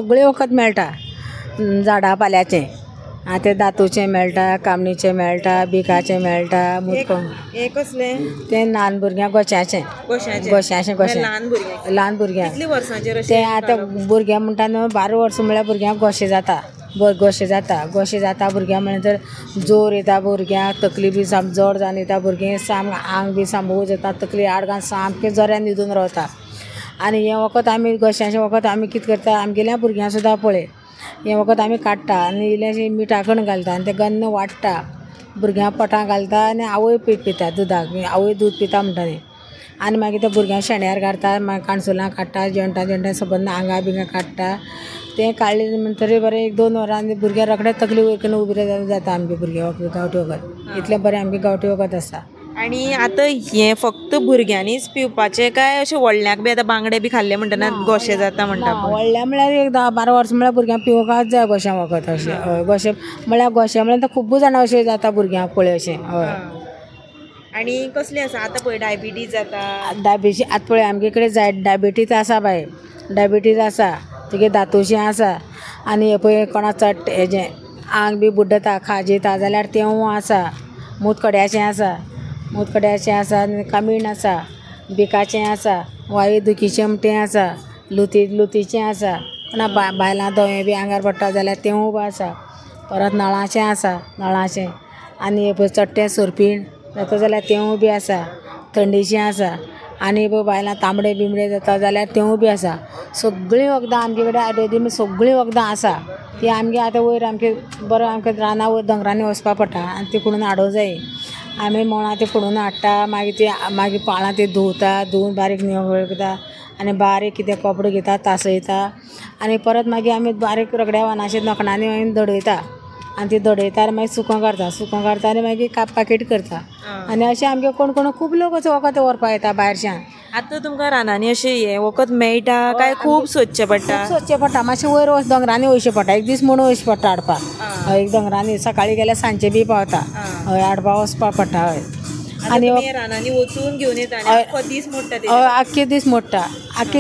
सगळे वखद मेळटा झाडां पाल्याचें ते दातूचें मेळटा, कामणीचें मेळटा, बिकाचें मेळटा, हे कसलें तें ल्हान भुरग्यांक गोश्याचें ल्हान भुरग्यांक तें आतां भुरग्यां म्हणटा न्हू 12 वर्सां म्हळ्यार भुरग्यांक गोशे जाता भुरग्यांक म्हणल्यार जोर येता भुरग्यांक, तकली बी साम जड जावन येता भुरगीं साम आंग बी सामको जाता, तकली आडगान सामकें जोऱ्यान न्हिदून रावता. आनी हें वखद आमी गोश्याचें वखद आमी कितें करता आमगेल्या भुरग्यां सुद्दां पळय हें वखद आमी काडटा आनी इल्लेशें मिठा कण घालता आनी तें गन्न वाडटा भुरग्यांक पोटां घालता आनी आवय पिता दुदाक आवय दूद पिता म्हणटा न्ही आनी मागीर ते भुरग्यांक शेण्यार काडटा मागीर काणसुलां काडटा जेवणटा सबंद आंगा बिंगा काडटा तें काडलें म्हणटरी बरें 1-2 वरां भुरग्यां रोखडें तकली वयर करून उबें जाता आमगे भुरगे गांवठी वखद इतलें बरें आमगे गांवठी वखद आसा. आनी आतां हें फक्त भुरग्यांनीच पिवपाचें काय अशें व्हडल्यांक बी आतां बांगडे बी खाल्ले म्हणटना गोशे जाता म्हणटा व्हडल्या म्हळ्यार एक 10-12 वर्सां म्हळ्यार भुरग्यांक पिवपाक जाय गोश्यां वखद अशें गोशे म्हळ्यार खूब जाणां अशें जाता भुरग्यांक पळय अशें हय. आनी कसली आसा आतां पळय डायबिटीज जाता डायबिटीज आतां पळय आमगे कडेन डायबिटीज आसा बाय डायबिटीज आसा तुगे दातोचें आसा आनी हें पळय कोणा चट हेजें आंग बी बुड्डता खाजेता जाल्यार तेंवूय आसा मूतखड्याचें आसा आनी कामीण आसा बिकाचें आसा वायू दुखीचें म्हणटें आसा लुतीचें आसा कोणा बायलां दोळे बी आंगार पडटा जाल्यार तेंवूय बी आसा परत नळाचें आसा आनी हें पळय चट्टें सुरपीण जाता जाल्यार तेंवूय बी आसा थंडेचें आसा आनी बायलां तांबडे बिमडे जाता जाल्यार तेंवूय बी आसा सगळीं वखदां आमगे कडेन आयुर्वेदीक सगळीं वखदां आसा ती आमगे आतां वयर आमगे बरो आमकां रानां वयर दोंगरांनी वचपा पडटा आनी ती खुडून हाडूं जायी आमी मोळां ती खुडून हाडटा मागीर पाळां ती धुवन बारीक निवळ करता आनी बारीक कितें कपडो घेता तासयता आनी परत मागीर आमी बारीक रगड्या वानाचेर नोखणांनी दडयता आनी ती दडयता आनी मागीर सुको काडटा आनी मागीर पाकीट करता आनी अशें आमगे कोण खूब लोक वखद व्हरपा येता भायरच्यान. आतां तुमकां रानांनी अशें हें वखद मेळटा काय खूब सोदचें पडटा मातशें वयर दोंगरांनी वयचें पडटा एक दीस म्हणून वयचें पडटा हाडपाक एक दोंगरांनी सकाळीं गेल्यार सांजचे बी पावता हय हाडपा वचपा पडटा हय. आनी रानांनी वचून घेवन येता दीस मोडटा आख्खे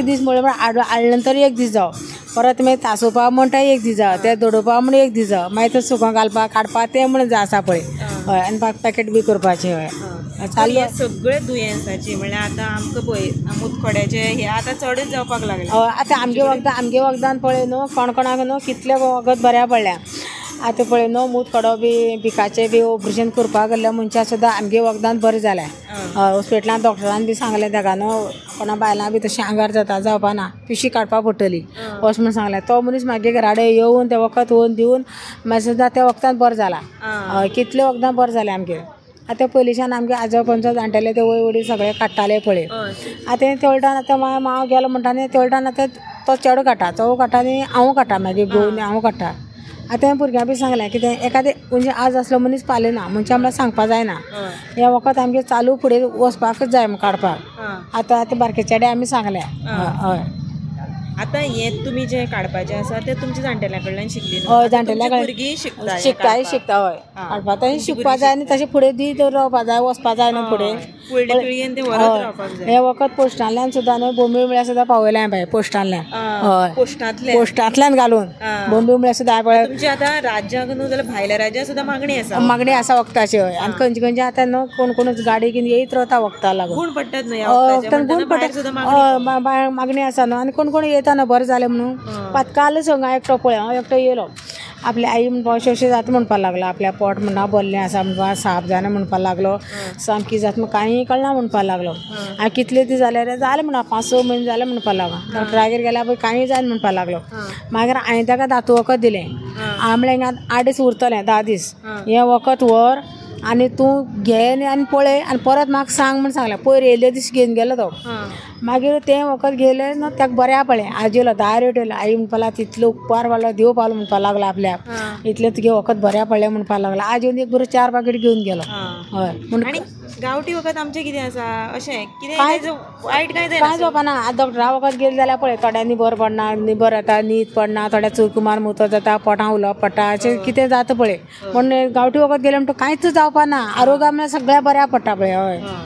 दीस मोडटा हाडले नंतर एक दीस जावं परत मागीर तासोवपा म्हणटा एक दीस जावं तें दडोवपा म्हण एक दीस जावं मागीर तें सुको घालपा काडपा तें म्हण आसा पळय हय आनी पॅकेट बी करपाचें हय. सगळे दुयेंसाची म्हळ्यार आतां आमकां पळय मुतखड्याचें हें आतां चडच जावपाक लागलें आतां आमगे वखदान पळय न्हू कोणाक न्हू कितलें वखद बऱ्या पडल्या आतां पळय न्हू मुतखडो बी बिकाचें बी ऑपरेशन करपाक गेल्ल्या मनशां सुद्दां आमगे वखदान बरें जालें हॉस्पिटलान डॉक्टरान बी सांगलें ताका न्हू कोणा बायलां बी तशें आंगार जावपा ना पिशी काडपा पडटली अशें म्हूण सांगलें तो मनीस मागे घराडे येवन तें वखद दिवन मागीर सुद्दां त्या वखदान बरें जाला हय कितलें वखदां बरें जालें आमगे. आतां पयलींच्यान आमगे आजो पणजो जाणटेले ते वय सगळे काडटाले पळय आतां तेवटान आतां मांव गेलो म्हणटा न्ही तेवटान आतां तो चेडो काडटा आनी हांव काडटा मागीर घेवन हांव काडटा. आतां भुरग्यां बी सांगलें कितें एखादें म्हणजे आज असलो मनीस पावलेना मनशां म्हळ्यार सांगपा जायना हें वखद आमगे चालू फुडें वचपाकच जाय काडपाक आतां बारके चेडे आमी सांगलें हय. आतां हें तुमी जें काडपाचें आसा तें तुमच्या जाणटेल्या कडल्यान शिकली हय जाणटेल्या भुरगीं शिकता हय काडपा तशें शिकपा जाय आनी तशें फुडें दीत रावपा जाय वचपा जाय न्हू फुडें फुडले पिळगेन तें व्हरत रावपाक जाय. हें वखद पोस्टांतल्यान सुद्दां न्हू बोंबी म्हळ्यार सुद्दां पावयलें बाय पोस्टांतल्यान हय पोस्टांतल्यान घालून बोंबी म्हळ्यार सुद्दां पळय तुमची आतां राज्याक न्हू जाल्यार भायल्या राज्याक सुद्दां मागणी आसा वखदाची हय आनी खंयचे आतां न्हू कोण गाडी घेवन येयत रावता वखदा लागून गूण पडटात न्हू मागणी आसा न्हू आनी कोण येता न्हू बरें जालें म्हणून काल सांगा एकटो पळय हांव एकटो येयलो आपल्या आई म्हणपा अशें जाता म्हणपा लागलो आपल्या पोट म्हणा भरलें आसा म्हणपा साप जालें म्हणपा लागलो सामकी जाता म्हणून कांय कळना म्हणपा लागलो आनी कितले दीस जालें म्हणा 5-6 म्हयने जाले म्हणपा लागलो डॉक्टरागेर गेल्यार पळय कांय जायना म्हणपा लागलो मागीर हांवें ताका दातू वखद दिलें हांव म्हळ्यार 8 दीस उरतलें 10 दीस हें वखद व्हर आनी तूं घे आनी पळय आनी परत म्हाका सांग म्हण सांगलें पयर येयले दीस घेवन गेलो तो मागीर तें वखद घेयलें न्हू ताका बऱ्या पडलें आज येयलो डायरेक्ट येयलो आई म्हणपा लागलो तितलो उपकार वालो देव पावलो म्हणपा लागलो आपल्याक इतलें तुगे वखद बऱ्या पडलें म्हणपा लागलो आज येवन एक बरो 4 पाकीट घेवन गेलो हय. आनी गांवठी वखद आमचें कितें आसा अशें कितें वायट कांय जावपाना आतां डॉक्टरा वखद गेलें जाल्यार पळय थोड्यांक निबर पडना निबर येता न्हीद पडना थोड्या चुरकुमार मुतो जाता पोटां उलप पडटा अशें कितें जाता पळय पूण गांवठी वखद गेलें म्हणटा कांयच जावपाना आरोग्या म्हळ्यार सगळ्या बऱ्या पडटा पळय हय.